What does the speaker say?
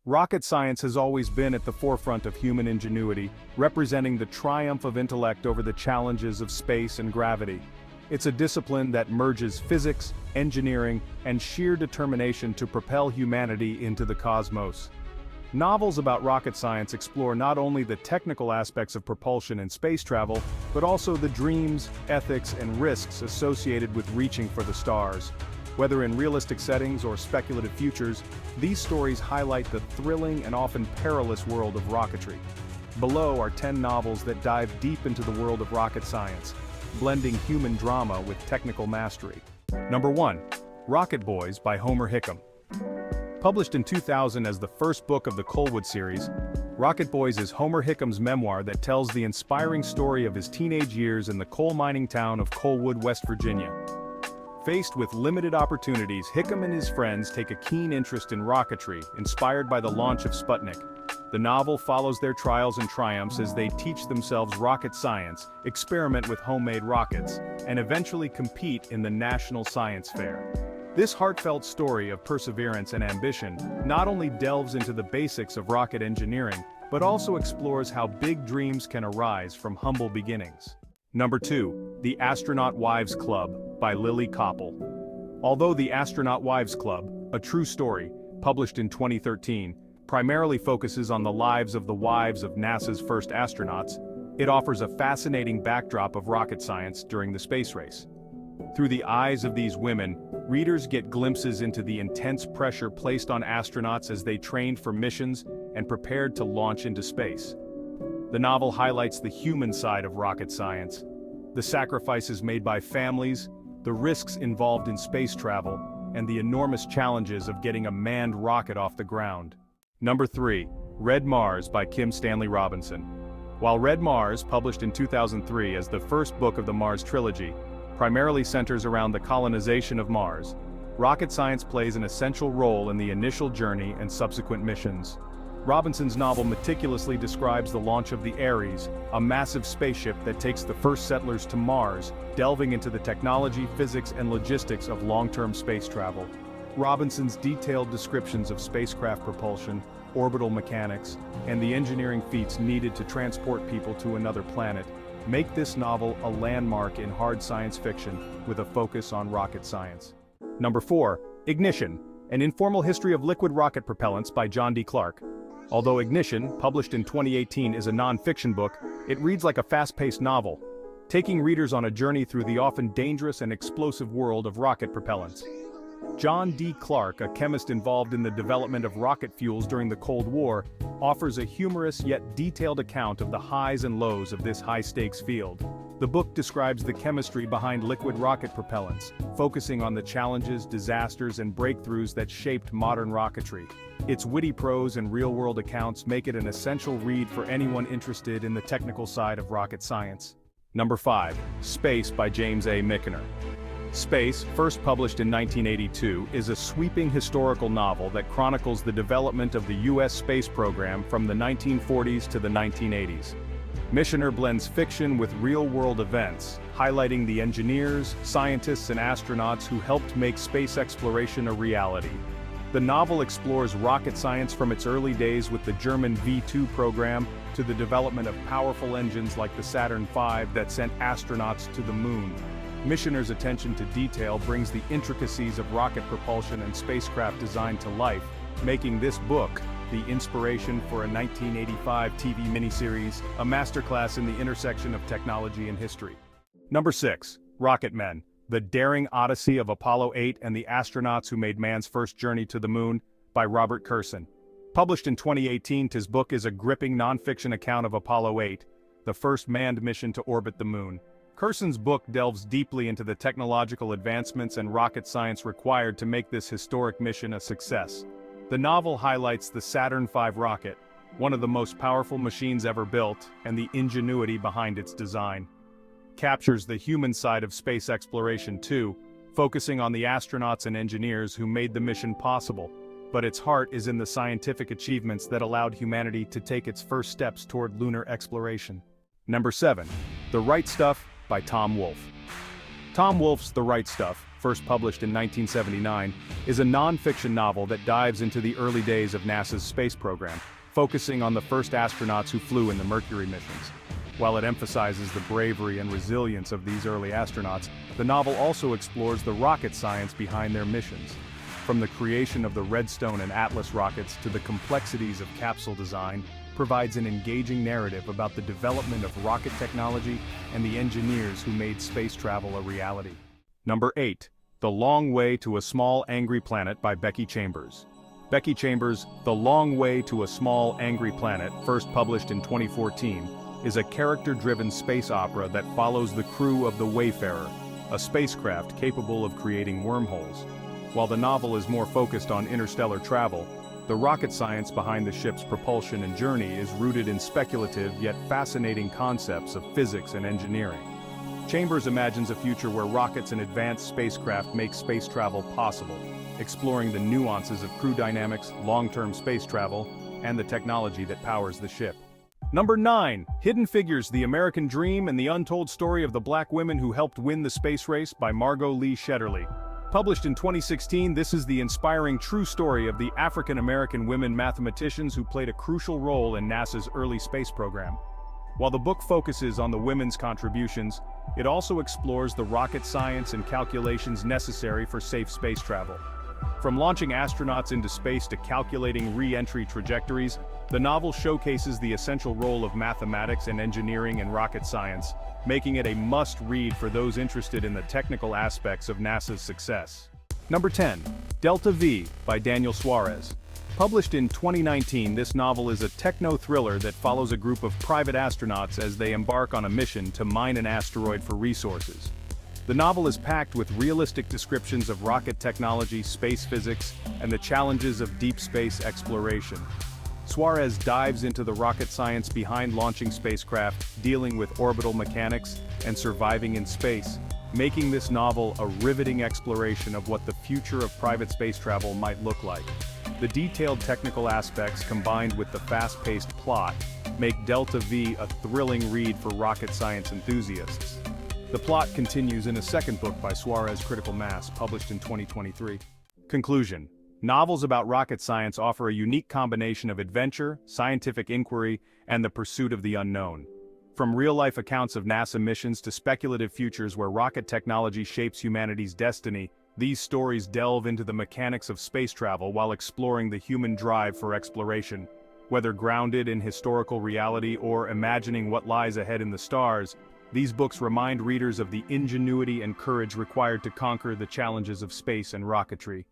Rocket science has always been at the forefront of human ingenuity, representing the triumph of intellect over the challenges of space and gravity. It's a discipline that merges physics, engineering, and sheer determination to propel humanity into the cosmos. Novels about rocket science explore not only the technical aspects of propulsion and space travel, but also the dreams, ethics, and risks associated with reaching for the stars. Whether in realistic settings or speculative futures, these stories highlight the thrilling and often perilous world of rocketry. Below are 10 novels that dive deep into the world of rocket science, blending human drama with technical mastery. Number 1. Rocket Boys by Homer Hickam. Published in 2000 as the first book of the Colwood series, Rocket Boys is Homer Hickam's memoir that tells the inspiring story of his teenage years in the coal mining town of Colwood, West Virginia. Faced with limited opportunities, Hickam and his friends take a keen interest in rocketry, inspired by the launch of Sputnik. The novel follows their trials and triumphs as they teach themselves rocket science, experiment with homemade rockets, and eventually compete in the National Science Fair. This heartfelt story of perseverance and ambition not only delves into the basics of rocket engineering, but also explores how big dreams can arise from humble beginnings. Number 2. The Astronaut Wives Club by Lily Koppel. Although The Astronaut Wives Club, a true story, published in 2013, primarily focuses on the lives of the wives of NASA's first astronauts, it offers a fascinating backdrop of rocket science during the space race. Through the eyes of these women, readers get glimpses into the intense pressure placed on astronauts as they trained for missions and prepared to launch into space. The novel highlights the human side of rocket science, the sacrifices made by families, the risks involved in space travel, and the enormous challenges of getting a manned rocket off the ground. Number 3. Red Mars by Kim Stanley Robinson. While Red Mars, published in 2003 as the first book of the Mars trilogy, primarily centers around the colonization of Mars, rocket science plays an essential role in the initial journey and subsequent missions. Robinson's novel meticulously describes the launch of the Ares, a massive spaceship that takes the first settlers to Mars, delving into the technology, physics, and logistics of long-term space travel. Robinson's detailed descriptions of spacecraft propulsion, orbital mechanics, and the engineering feats needed to transport people to another planet make this novel a landmark in hard science fiction with a focus on rocket science. Number 4. Ignition, an informal history of liquid rocket propellants by John D. Clarke. Although Ignition, published in 2018, is a non-fiction book, it reads like a fast-paced novel, taking readers on a journey through the often dangerous and explosive world of rocket propellants. John D. Clarke, a chemist involved in the development of rocket fuels during the Cold War, offers a humorous yet detailed account of the highs and lows of this high-stakes field. The book describes the chemistry behind liquid rocket propellants, focusing on the challenges, disasters, and breakthroughs that shaped modern rocketry. Its witty prose and real-world accounts make it an essential read for anyone interested in the technical side of rocket science. Number 5. Space by James A. Michener. Space, first published in 1982, is a sweeping historical novel that chronicles the development of the U.S. space program from the 1940s to the 1980s. Michener blends fiction with real-world events, highlighting the engineers, scientists, and astronauts who helped make space exploration a reality. The novel explores rocket science from its early days with the German V-2 program to the development of powerful engines like the Saturn V that sent astronauts to the moon. Michener's attention to detail brings the intricacies of rocket propulsion and spacecraft design to life, making this book the inspiration for a 1985 TV miniseries, a masterclass in the intersection of technology and history. Number 6. Rocket Men, The Daring Odyssey of Apollo 8 and the Astronauts Who Made Man's First Journey to the Moon, by Robert Kurson. Published in 2018, this book is a gripping non-fiction account of Apollo 8, the first manned mission to orbit the moon. Kurson's book delves deeply into the technological advancements and rocket science required to make this historic mission a success. The novel highlights the Saturn V rocket, one of the most powerful machines ever built, and the ingenuity behind its design. Captures the human side of space exploration too, focusing on the astronauts and engineers who made the mission possible, but its heart is in the scientific achievements that allowed humanity to take its first steps toward lunar exploration. Number 7. The Right Stuff by Tom Wolfe. Tom Wolfe's The Right Stuff, first published in 1979, is a non-fiction novel that dives into the early days of NASA's space program, focusing on the first astronauts who flew in the Mercury missions. While it emphasizes the bravery and resilience of these early astronauts, the novel also explores the rocket science behind their missions. From the creation of the Redstone and Atlas rockets to the complexities of capsule design, provides an engaging narrative about the development of rocket technology and the engineers who made space travel a reality. Number 8. The Long Way to a Small Angry Planet by Becky Chambers. Becky Chambers' The Long Way to a Small Angry Planet, first published in 2014, is a character-driven space opera that follows the crew of the Wayfarer, a spacecraft capable of creating wormholes. While the novel is more focused on interstellar travel, the rocket science behind the ship's propulsion and journey is rooted in speculative yet fascinating concepts of physics and engineering. Chambers imagines a future where rockets and advanced spacecraft make space travel possible, exploring the nuances of crew dynamics, long-term space travel, and the technology that powers the ship. Number 9. Hidden Figures: The American Dream and the Untold Story of the Black Women Who Helped Win the Space Race by Margot Lee Shetterly. Published in 2016, this is the inspiring true story of the African-American women mathematicians who played a crucial role in NASA's early space program. While the book focuses on the women's contributions, it also explores the rocket science and calculations necessary for safe space travel. From launching astronauts into space to calculating re-entry trajectories, the novel showcases the essential role of mathematics and engineering in rocket science, making it a must-read for those interested in the technical aspects of NASA's success. Number 10. Delta V by Daniel Suarez. Published in 2019, this novel is a techno-thriller that follows a group of private astronauts as they embark on a mission to mine an asteroid for resources. The novel is packed with realistic descriptions of rocket technology, space physics, and the challenges of deep space exploration. Suarez dives into the rocket science behind launching spacecraft, dealing with orbital mechanics, and surviving in space, making this novel a riveting exploration of what the future of private space travel might look like. The detailed technical aspects combined with the fast-paced plot make Delta V a thrilling read for rocket science enthusiasts. The plot continues in a second book by Suarez, Critical Mass, published in 2023. Conclusion. Novels about rocket science offer a unique combination of adventure, scientific inquiry, and the pursuit of the unknown. From real-life accounts of NASA missions to speculative futures where rocket technology shapes humanity's destiny, these stories delve into the mechanics of space travel while exploring the human drive for exploration. Whether grounded in historical reality or imagining what lies ahead in the stars, these books remind readers of the ingenuity and courage required to conquer the challenges of space and rocketry.